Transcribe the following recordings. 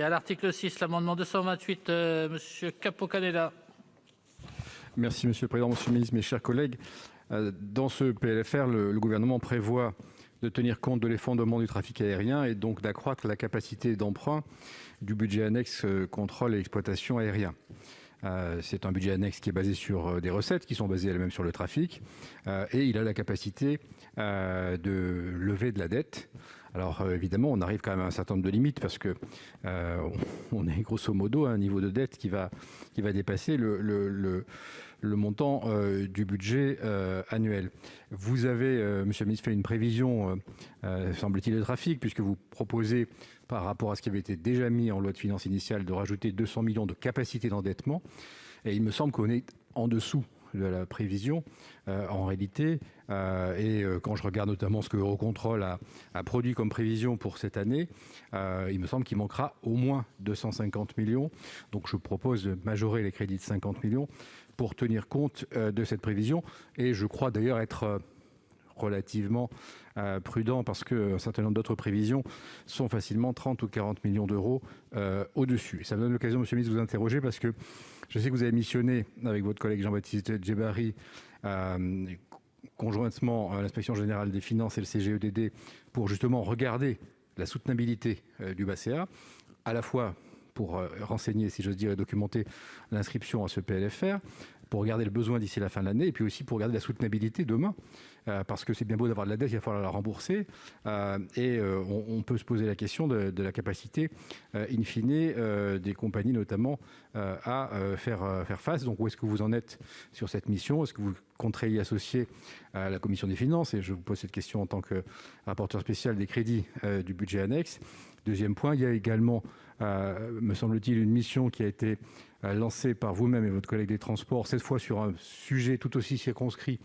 Et à l'article 6, l'amendement 228, Monsieur Capo-Canellas. Merci Monsieur le Président, Monsieur le Ministre, mes chers collègues. Dans ce PLFR, le gouvernement prévoit de tenir compte de l'effondrement du trafic aérien et donc d'accroître la capacité d'emprunt du budget annexe contrôle et exploitation aérien. C'est un budget annexe qui est basé sur des recettes qui sont basées elles-mêmes sur le trafic et il a la capacité de lever de la dette. Alors évidemment, on arrive quand même à un certain nombre de limites parce que on est grosso modo à un niveau de dette qui va dépasser le montant du budget annuel. Vous avez, Monsieur le ministre, fait une prévision, semble-t-il, de trafic, puisque vous proposez, par rapport à ce qui avait été déjà mis en loi de finances initiale, de rajouter 200 millions de capacité d'endettement. Et il me semble qu'on est en dessous de la prévision, en réalité. Et quand je regarde notamment ce que Eurocontrol a produit comme prévision pour cette année, il me semble qu'il manquera au moins 250 millions. Donc je propose de majorer les crédits de 50 millions pour tenir compte de cette prévision. Et je crois d'ailleurs être relativement prudent parce qu'un certain nombre d'autres prévisions sont facilement 30 ou 40 millions d'euros au-dessus. Et ça me donne l'occasion, Monsieur le ministre, de vous interroger parce que je sais que vous avez missionné avec votre collègue Jean-Baptiste Djebbari conjointement à l'Inspection générale des finances et le CGEDD pour justement regarder la soutenabilité du BACEA, à la fois pour renseigner, si j'ose dire, et documenter l'inscription à ce PLFR, pour regarder le besoin d'ici la fin de l'année, et puis aussi pour regarder la soutenabilité demain, parce que c'est bien beau d'avoir de la dette, il va falloir la rembourser, et on peut se poser la question de la capacité, in fine, des compagnies notamment, à faire face. Donc où est-ce que vous en êtes sur cette mission? Est-ce que vous compterez y associer la Commission des finances? Et je vous pose cette question en tant que rapporteur spécial des crédits du budget annexe. Deuxième point, il y a également, me semble-t-il, une mission qui a été lancée par vous-même et votre collègue des Transports, cette fois sur un sujet tout aussi circonscrit,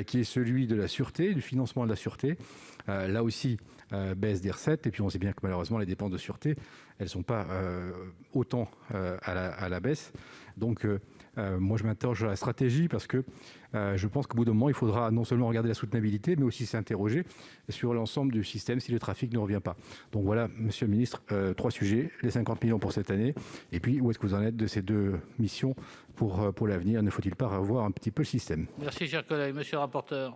qui est celui de la sûreté, du financement de la sûreté. Là aussi, baisse des recettes, et puis on sait bien que malheureusement, les dépenses de sûreté, elles ne sont pas autant à la baisse. Donc, moi, je m'interroge sur la stratégie parce que je pense qu'au bout d'un moment, il faudra non seulement regarder la soutenabilité, mais aussi s'interroger sur l'ensemble du système si le trafic ne revient pas. Donc voilà, Monsieur le Ministre, 3 sujets, les 50 millions pour cette année, et puis où est-ce que vous en êtes de ces 2 missions pour l'avenir? Ne faut-il pas revoir un petit peu le système? Merci, cher collègue. Monsieur le rapporteur.